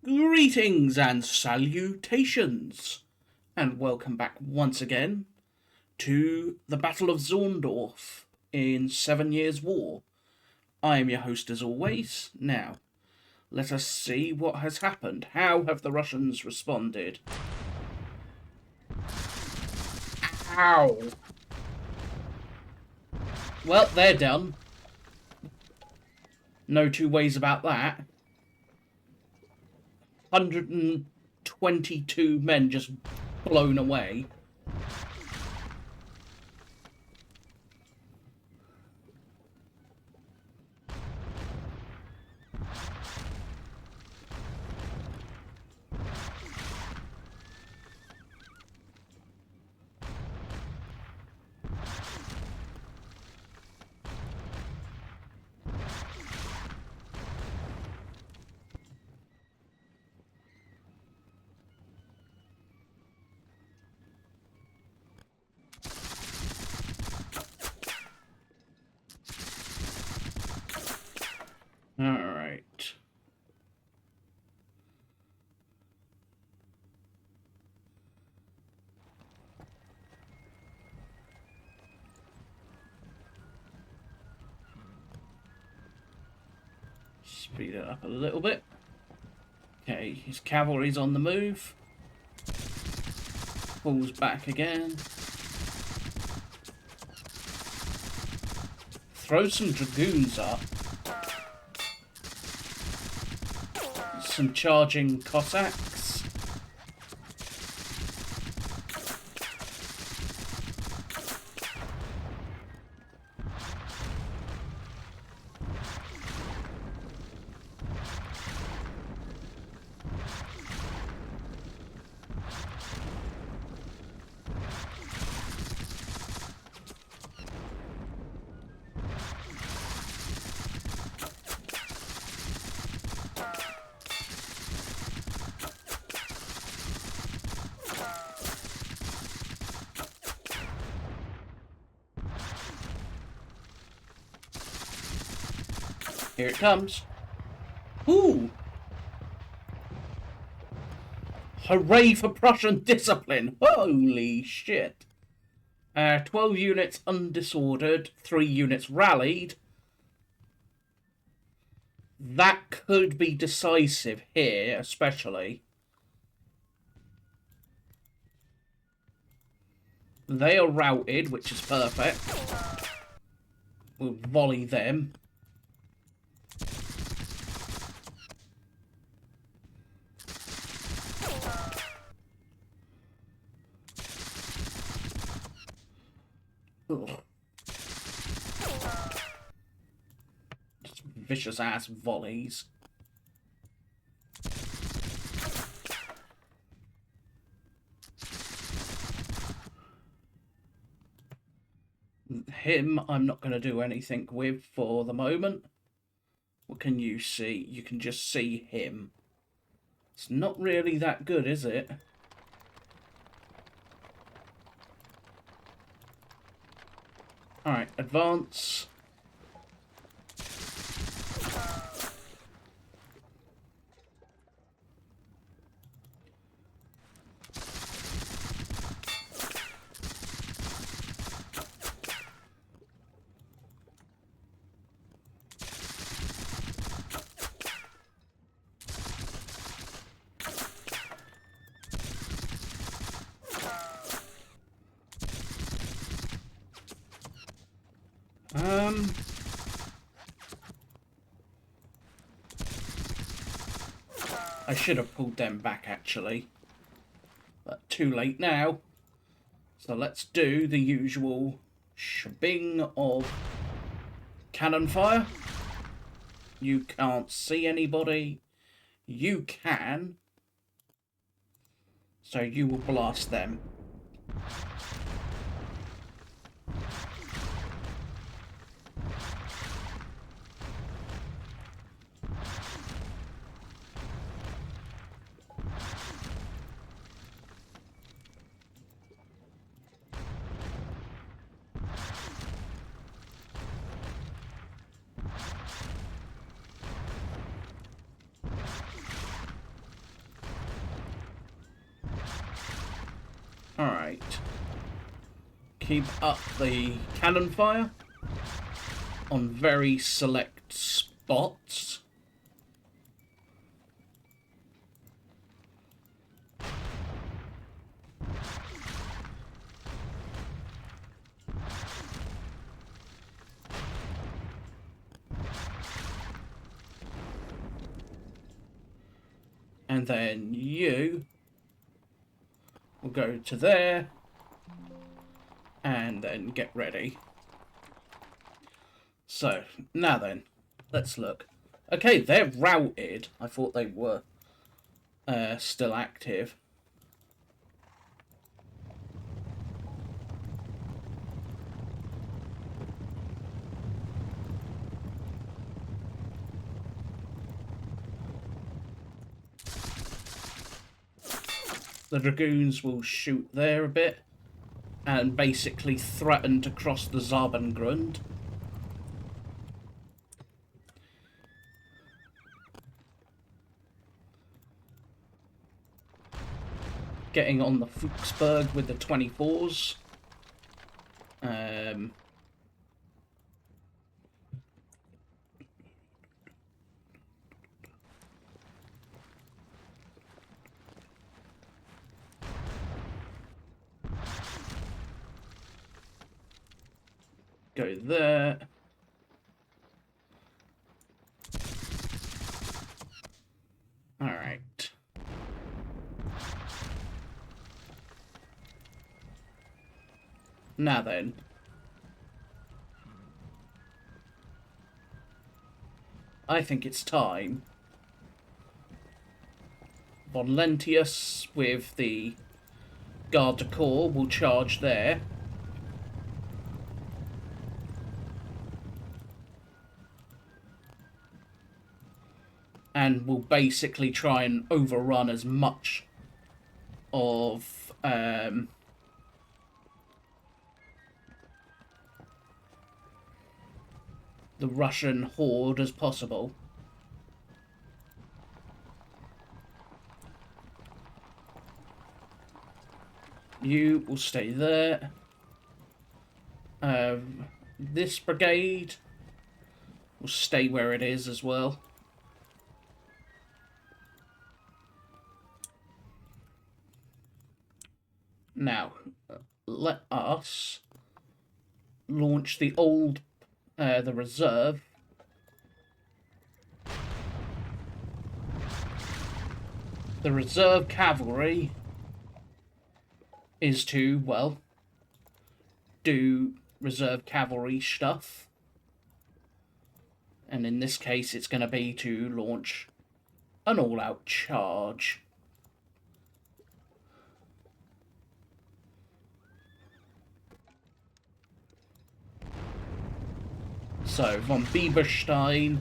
Greetings and salutations, and welcome back once again to the Battle of Zorndorf in 7 Years' War. I am your host as always. Now, let us see what has happened. How have the Russians responded? Ow! Well, they're done. No two ways about that. 122 men just blown away. Alright. Speed it up a little bit. Okay, his cavalry's on the move. Pulls back again. Throw some dragoons up. Some charging Cossacks. Here it comes. Ooh! Hooray for Prussian discipline! Holy shit! 12 units undisordered, 3 units rallied. That could be decisive here, especially. They are routed, which is perfect. We'll volley them. Ugh. Just vicious ass volleys. Him, I'm not going to do anything with for the moment. What can you see? You can just see him. It's not really that good, is it? Alright, advance. I should have pulled them back actually, but too late now. So let's do the usual shebang of cannon fire. You can't see anybody. You can. So you will blast them. Alright. Keep up the cannon fire on very select spots. And then you will go to there and then get ready. So, now then, let's look. Okay, they're routed. I thought they were still active. The Dragoons will shoot there a bit and basically threaten to cross the Zabengrund. Getting on the Fuchsberg with the 24s. Go there. Alright. Now then. I think it's time. Von Lentius with the Garde du Corps will charge there. And will basically try and overrun as much of the Russian horde as possible. You will stay there. This brigade will stay where it is as well. Now, let us launch the reserve. The reserve cavalry is to, well, do reserve cavalry stuff. And in this case, it's going to be to launch an all-out charge. So, von Bieberstein.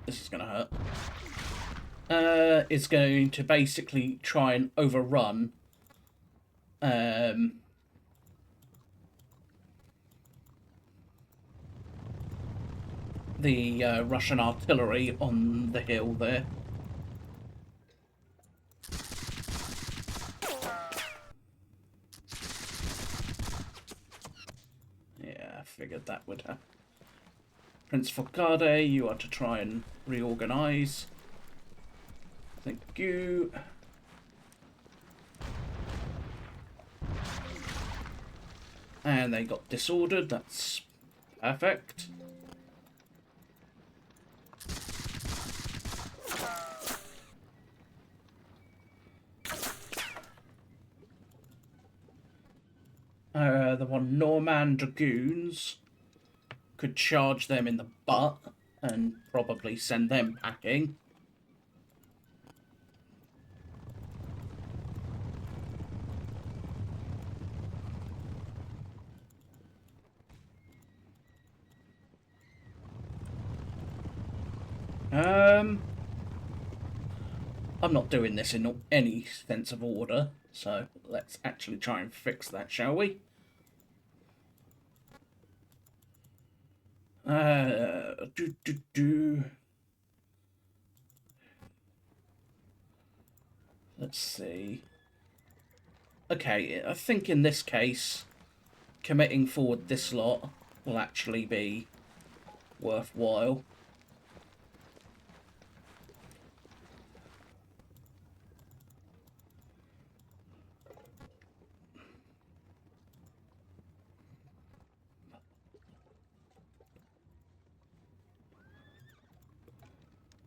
This is going to hurt. Is going to basically try and overrun the Russian artillery on the hill there. Figured that would happen. Prince Focade, you are to try and reorganize. Thank you. And they got disordered, that's perfect. The one Norman Dragoons could charge them in the butt and probably send them packing. I'm not doing this in any sense of order, so let's actually try and fix that, shall we? Let's see. Okay, I think in this case, committing forward this lot will actually be worthwhile.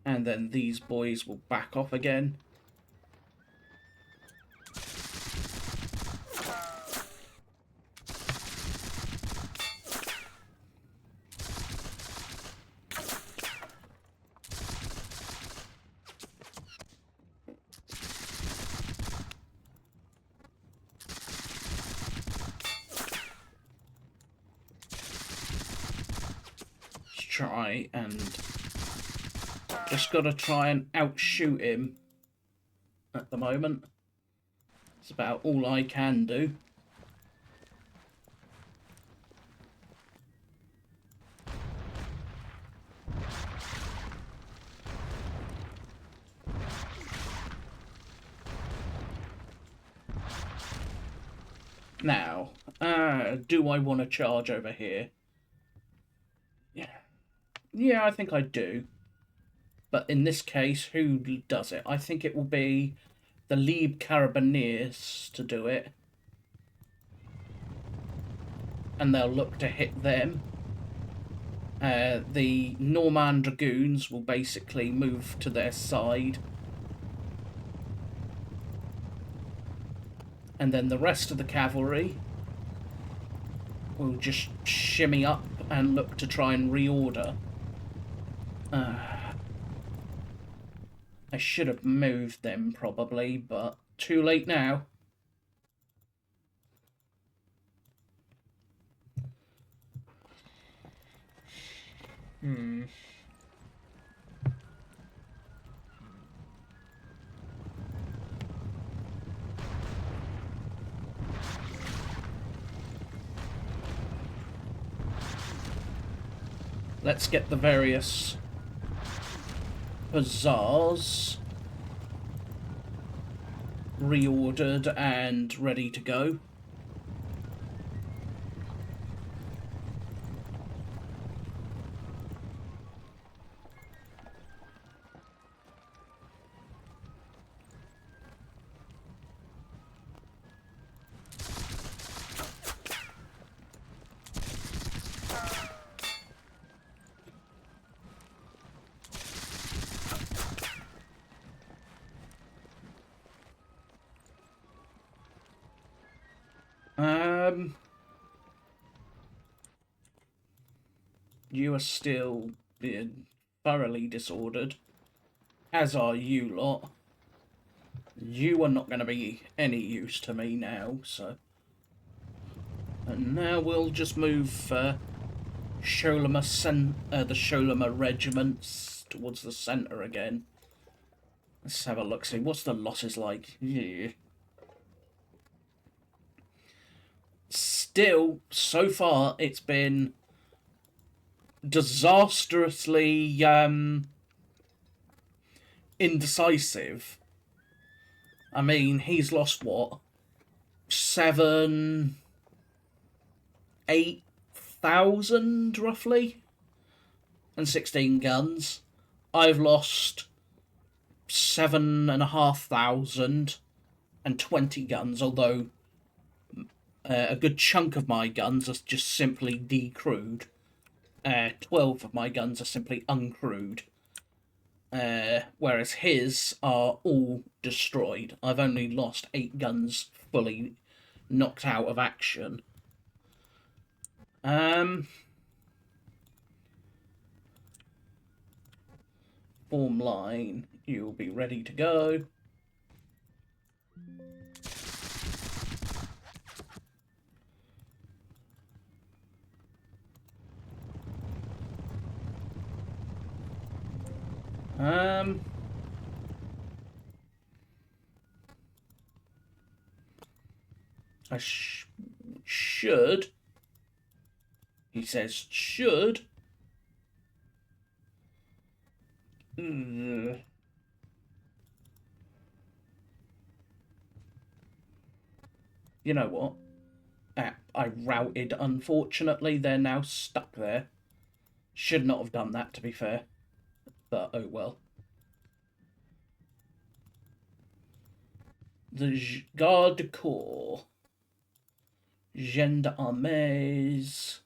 And then these boys will back off again. Try and just gotta try and outshoot him at the moment. It's about all I can do. Now, do I want to charge over here? Yeah, I think I do. But in this case, who does it? I think it will be the Lieb Carabineers to do it. And they'll look to hit them. The Norman Dragoons will basically move to their side. And then the rest of the cavalry will just shimmy up and look to try and reorder. I should have moved them probably, but too late now. Let's get the various hussars reordered and ready to go. You are still being thoroughly disordered, as are you lot. You are not going to be any use to me now, so... And now we'll just move the Scholema regiments towards the centre again. Let's have a look, see what's the losses like. Yeah. Still, so far, it's been disastrously indecisive. I mean, he's lost what? 8,000 roughly? And 16 guns. I've lost 7,500 and 20 guns, although a good chunk of my guns are just simply decrewed. 12 of my guns are simply uncrewed. Whereas his are all destroyed. I've only lost 8 guns fully knocked out of action. Form line, you'll be ready to go. I should. He says should. You know what? I routed, unfortunately. They're now stuck there. Should not have done that, to be fair. But, oh well. The Garde Corps. Gendarmes.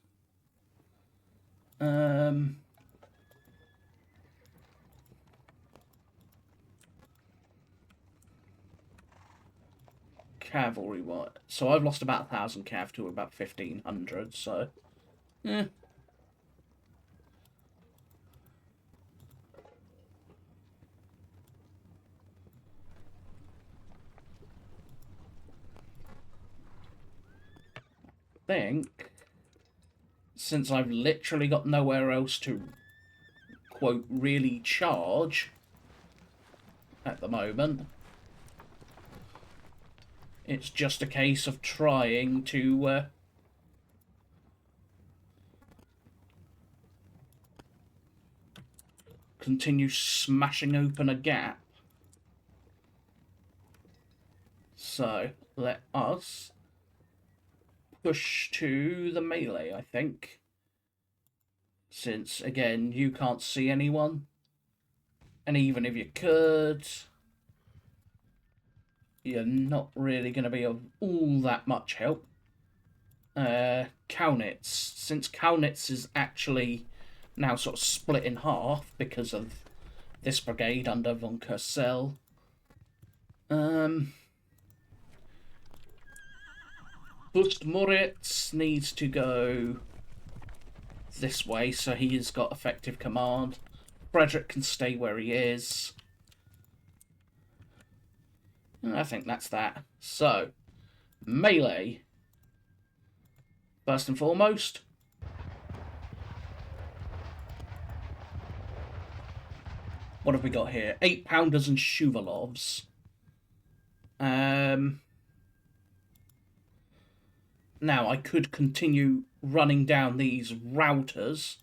Cavalry, what? So I've lost about 1,000 cav to about 1,500, so... Eh. Think, since I've literally got nowhere else to, quote, really charge at the moment, it's just a case of trying to continue smashing open a gap. So, let us push to the melee, I think. Since, again, you can't see anyone. And even if you could, you're not really going to be of all that much help. Kaunitz. Since Kaunitz is actually now sort of split in half because of this brigade under von Kersel. Bust Moritz needs to go this way, so he has got effective command. Frederick can stay where he is. And I think that's that. So, melee. First and foremost. What have we got here? 8-pounders and Shuvalovs. Now, I could continue running down these routers,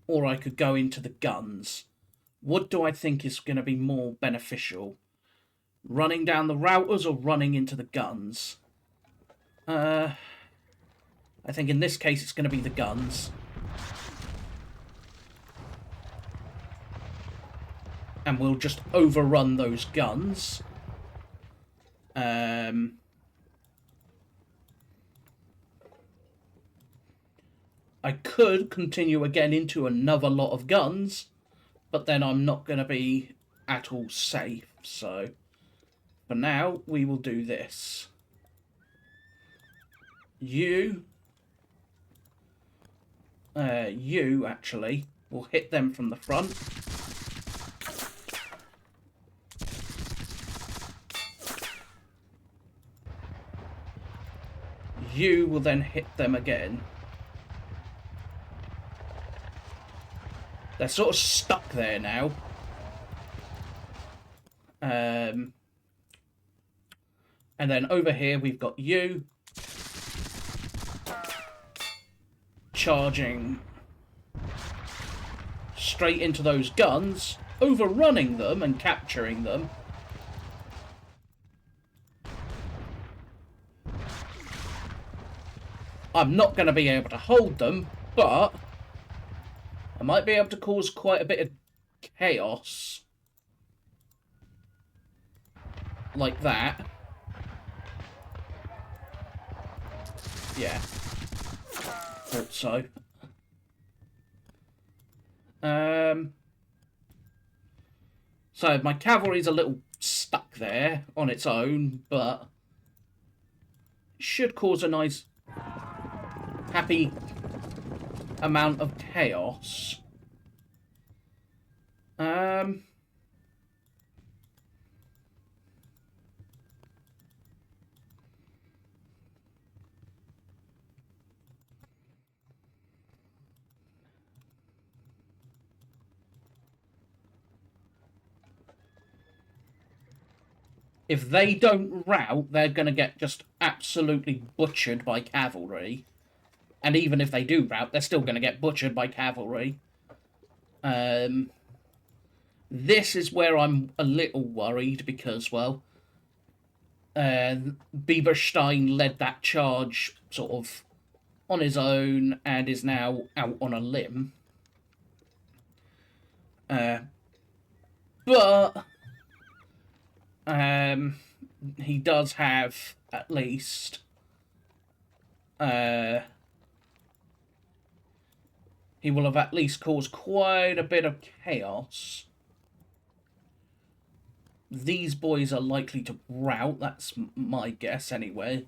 or I could go into the guns. What do I think is going to be more beneficial? Running down the routers or running into the guns? I think in this case it's going to be the guns. And we'll just overrun those guns. I could continue again into another lot of guns, but then I'm not going to be at all safe. So, for now, we will do this. You actually will hit them from the front. You will then hit them again. They're sort of stuck there now. And then over here we've got you charging straight into those guns, overrunning them and capturing them. I'm not going to be able to hold them, but I might be able to cause quite a bit of chaos. Like that. Yeah. Thought so. So my cavalry's a little stuck there on its own, but should cause a nice happy amount of chaos. If they don't rout, they're going to get just absolutely butchered by cavalry. And even if they do rout, they're still going to get butchered by cavalry. This is where I'm a little worried because, well, Bieberstein led that charge sort of on his own and is now out on a limb. But he does have at least he will have at least caused quite a bit of chaos. These boys are likely to rout, that's my guess anyway.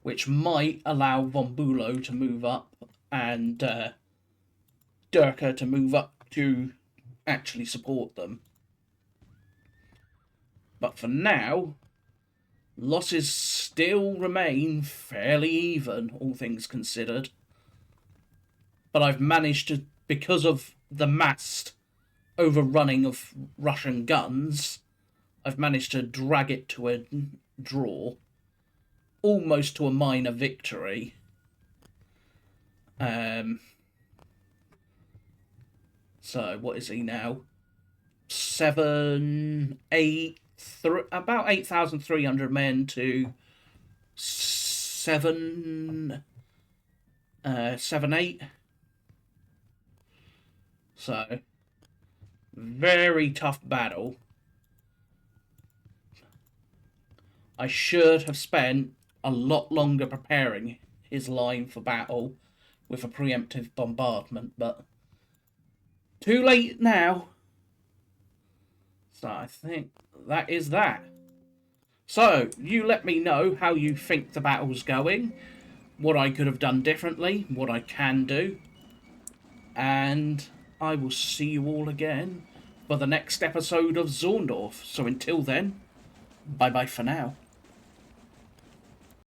Which might allow von Bülow to move up and Durka to move up to actually support them. But for now, losses still remain fairly even, all things considered. But I've managed to, because of the massed overrunning of Russian guns, I've managed to drag it to a draw, almost to a minor victory. So what is he now? About 8,300 men to 7, 8. So very tough battle. I should have spent a lot longer preparing his line for battle with a preemptive bombardment, but too late now. So I think that is that. So, you let me know how you think the battle's going, what I could have done differently, what I can do, and I will see you all again for the next episode of Zorndorf. So until then, bye-bye for now.